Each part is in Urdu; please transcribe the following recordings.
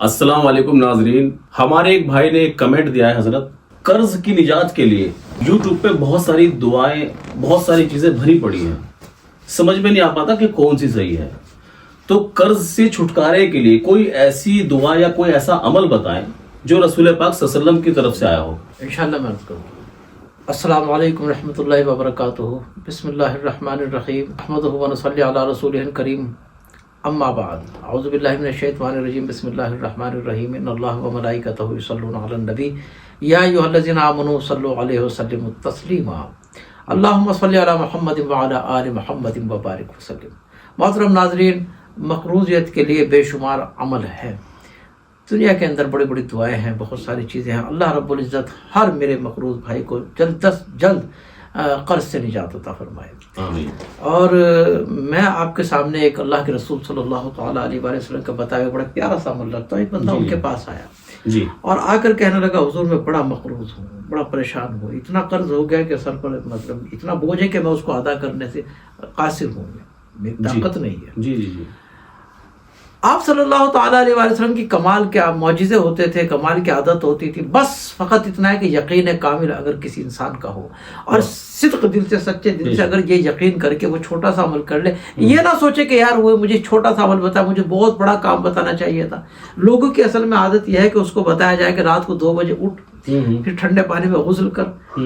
السلام علیکم ناظرین، ہمارے ایک بھائی نے ایک کمنٹ دیا ہے حضرت، قرض کی نجات کے لیے یوٹیوب پہ بہت ساری دعائیں، بہت ساری چیزیں بھری پڑی ہیں، سمجھ میں نہیں آ پاتا کہ کون سی صحیح ہے۔ تو قرض سے چھٹکارے کے لیے کوئی ایسی دعا یا کوئی ایسا عمل بتائیں جو رسول پاک صلی اللہ علیہ وسلم کی طرف سے آیا ہو۔ انشاءاللہ میں عرض کروں۔ السلام علیکم رحمۃ اللہ وبرکاتہ۔ بسم اللہ الرحمن الرحیم، احمدہ و نصلی علی رسولہ الکریم، اما بعد، اعوذ باللہ من الشیطان الرجیم، بسم اللہ الرحمن الرحیم، ان اللہ و ملائکتہ یصلون علی النبی یا ایھا الذین آمنوا صلوا علیہ وسلموا تسلیما، اللہم صل علی محمد وعلی آل محمد وبارک وسلم۔ محترم ناظرین، مقروضیت کے لیے بے شمار عمل ہے، دنیا کے اندر بڑی بڑی دعائیں ہیں، بہت ساری چیزیں ہیں۔ اللہ رب العزت ہر میرے مقروض بھائی کو جلد از جلد قرض سے نجات عطا فرمائے، آمین۔ اور میں آپ کے سامنے ایک اللہ کے رسول صلی اللہ تعالیٰ علیہ وآلہ وسلم کا بتایا ہوا بڑا پیارا سا عمل رکھتا ہوں۔ ایک بندہ ان کے پاس آیا جی، اور آ کر کہنے لگا، حضور میں بڑا مقروض ہوں، بڑا پریشان ہوں، اتنا قرض ہو گیا کہ سر پر مطلب اتنا بوجھ ہے کہ میں اس کو ادا کرنے سے قاصر ہوں، میری طاقت نہیں ہے۔ جی جی جی، آپ صلی اللہ تعالیٰ علیہ وآلہ وسلم کی کمال کے معجزے ہوتے تھے، کمال کی عادت ہوتی تھی، بس فقط اتنا ہے کہ یقین کامل اگر کسی انسان کا ہو اور صدق دل سے، سچے دل سے اگر یہ یقین کر کے وہ چھوٹا سا عمل کر لے، یہ نہ سوچے کہ یار وہ مجھے چھوٹا سا عمل بتایا، مجھے بہت بڑا کام بتانا چاہیے تھا۔ لوگوں کی اصل میں عادت یہ ہے کہ اس کو بتایا جائے کہ رات کو 2 بجے اٹھ، پھر ٹھنڈے پانی میں غسل کر،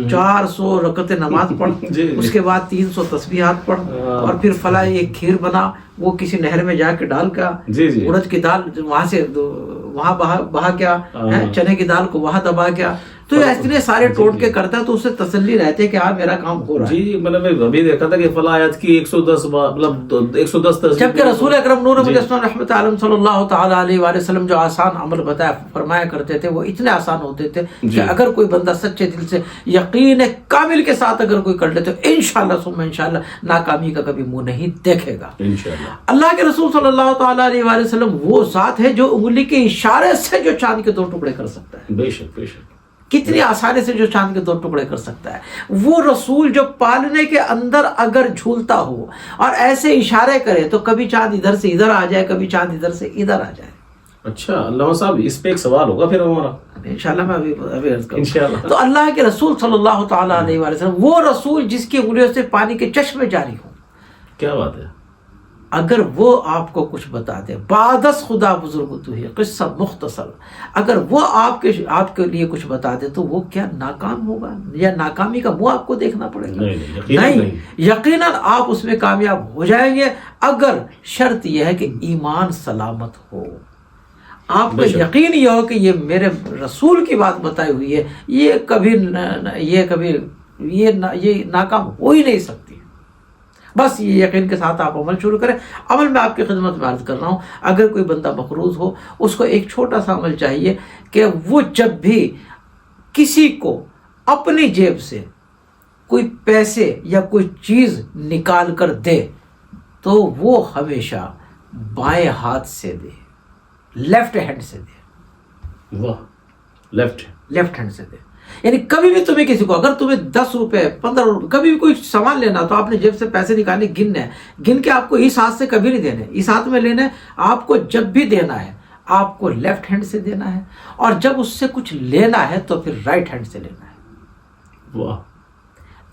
400 رکعتیں نماز پڑھ، اس کے بعد 300 تسبیحات پڑھ، اور پھر فلاں ایک کھیر بنا، وہ کسی نہر میں جا کے ڈال کا، اڑد کی دال وہاں سے وہاں بہا کیا، چنے کی دال کو وہاں دبا کیا، تو اتنے سارے ٹوٹکے کرتا ہے تو اسے تسلی رہتے ہے کہ ہاں میرا کام ہو رہا ہے۔ جی، مطلب میں ابھی دیکھا تھا کہ فلاں آیت کی 110 مطلب 110 تسبیح، جبکہ رسول اکرم نور مجسم رحمۃ عالم صلی اللہ تعالیٰ علیہ وآلہ وسلم جو آسان عمل بتایا فرمایا کرتے تھے، وہ اتنے آسان ہوتے تھے کہ اگر کوئی بندہ سچے دل سے یقین کامل کے ساتھ اگر کوئی کر لے تو انشاءاللہ ثم انشاءاللہ ناکامی کا کبھی منہ نہیں دیکھے گا انشاءاللہ۔ اللہ کے رسول صلی اللہ تعالیٰ علیہ وآلہ وسلم وہ ذات ہے جو انگلی کے اشارے سے جو چاند کے 2 ٹکڑے کر سکتا ہے۔ بے شک بے شک، کتنی آسانی سے جو چاند کے 2 ٹکڑے کر سکتا ہے۔ وہ رسول جو پالنے کے اندر اگر جھولتا ہو اور ایسے اشارے کرے تو کبھی چاند ادھر سے ادھر آ جائے، کبھی چاند ادھر سے ادھر آ جائے۔ اچھا علامہ صاحب، اس پہ ایک سوال ہوگا پھر ہمارا انشاءاللہ میں ابھی عرض کروں۔ انشاءاللہ۔ تو اللہ کے رسول صلی اللہ تعالیٰ علیہ وآلہ وسلم وہ رسول جس کی انگلیوں سے پانی کے چشمے جاری ہوں، کیا بات ہے، اگر وہ آپ کو کچھ بتا دے، بادس خدا بزرگ تو ہے قصہ مختصر، اگر وہ آپ کے لیے کچھ بتا دے تو وہ کیا ناکام ہوگا یا ناکامی کا منہ آپ کو دیکھنا پڑے گا؟ نہیں، یقیناً آپ اس میں کامیاب ہو جائیں گے، اگر شرط یہ ہے کہ ایمان سلامت ہو، آپ کو یقین یہ ہو کہ یہ میرے رسول کی بات بتائی ہوئی ہے، یہ ناکام ہو ہی نہیں سکتی۔ بس یہ یقین کے ساتھ آپ عمل شروع کریں۔ عمل میں آپ کی خدمت میں عرض کر رہا ہوں، اگر کوئی بندہ مقروض ہو، اس کو ایک چھوٹا سا عمل چاہیے کہ وہ جب بھی کسی کو اپنی جیب سے کوئی پیسے یا کوئی چیز نکال کر دے تو وہ ہمیشہ بائیں ہاتھ سے دے، لیفٹ ہینڈ سے دے۔ واہ، لیفٹ ہینڈ سے دے، یعنی کبھی بھی تمہیں کسی کو، اگر تمہیں 10 روپے 15 روپے کبھی بھی کوئی سامان لینا تو آپ نے جیب سے پیسے نکالنے، گن کے آپ کو اس ہاتھ سے کبھی نہیں دینے، اس ہاتھ میں لینا ہے۔ آپ کو جب بھی دینا ہے آپ کو لیفٹ ہینڈ سے دینا ہے، اور جب اس سے کچھ لینا ہے تو پھر رائٹ ہینڈ سے لینا ہے۔ واہ،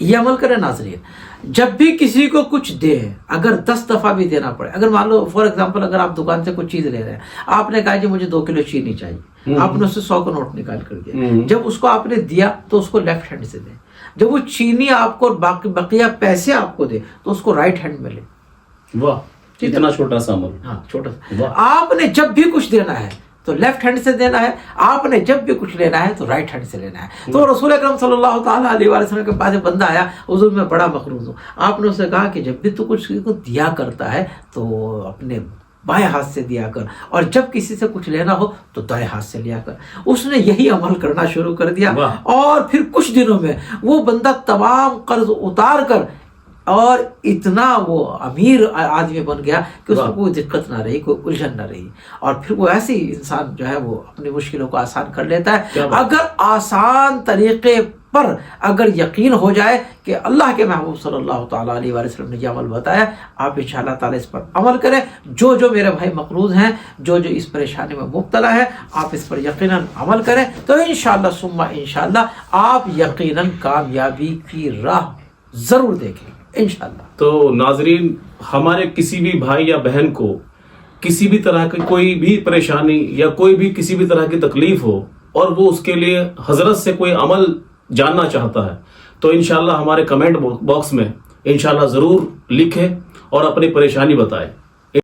یہ عمل کریں ناظرین، جب بھی کسی کو کچھ دے، اگر 10 دفعہ بھی دینا پڑے، اگر مان لو فار ایگزامپل اگر آپ دکان سے کوئی چیز لے رہے ہیں، آپ نے کہا کہ مجھے 2 کلو چینی چاہیے، آپ نے اس سے 100 کا نوٹ نکال کر دیا، جب اس کو آپ نے دیا تو اس کو لیفٹ ہینڈ سے دیں، جب وہ چینی آپ کو بقیہ پیسے آپ کو دے تو اس کو رائٹ ہینڈ میں لیں۔ واہ، اتنا چھوٹا سا عمل، ہاں چھوٹا سا۔ آپ نے جب بھی کچھ دینا ہے تو لیفٹ ہینڈ سے دینا ہے، آپ نے جب بھی کچھ لینا ہے تو رائٹ ہینڈ سے لینا ہے۔ تو رسول اکرم صلی اللہ تعالیٰ علیہ وآلہ وسلم کے پاس ایک بندہ آیا، حضور میں بڑا مقروض ہوں، آپ نے اسے کہا کہ جب بھی تو کچھ کو دیا کرتا ہے تو اپنے بائیں ہاتھ سے دیا کر، اور جب کسی سے کچھ لینا ہو تو دائیں ہاتھ سے لیا کر۔ اس نے یہی عمل کرنا شروع کر دیا، اور پھر کچھ دنوں میں وہ بندہ تمام قرض اتار کر اور اتنا وہ امیر آدمی بن گیا کہ اس کو واہ۔ کوئی دقت نہ رہی، کوئی الجھن نہ رہی، اور پھر وہ ایسے ہی انسان جو ہے وہ اپنی مشکلوں کو آسان کر لیتا کیا ہے بات۔ اگر آسان طریقے پر اگر یقین ہو جائے کہ اللہ کے محبوب صلی اللہ تعالیٰ علیہ وآلہ وسلم نے یہ عمل بتایا، آپ انشاءاللہ تعالیٰ اس پر عمل کریں۔ جو جو میرے بھائی مقروض ہیں، جو جو اس پریشانی میں مبتلا ہے، آپ اس پر یقیناً عمل کریں تو انشاءاللہ ثم انشاءاللہ آپ یقیناً کامیابی کی راہ ضرور دیکھیں انشاءاللہ۔ تو ناظرین، ہمارے کسی بھی بھائی یا بہن کو کسی بھی طرح کی کوئی بھی پریشانی یا کوئی بھی کسی بھی طرح کی تکلیف ہو اور وہ اس کے لیے حضرت سے کوئی عمل جاننا چاہتا ہے تو انشاءاللہ ہمارے کمنٹ باکس میں انشاءاللہ ضرور لکھیں اور اپنی پریشانی بتائیں۔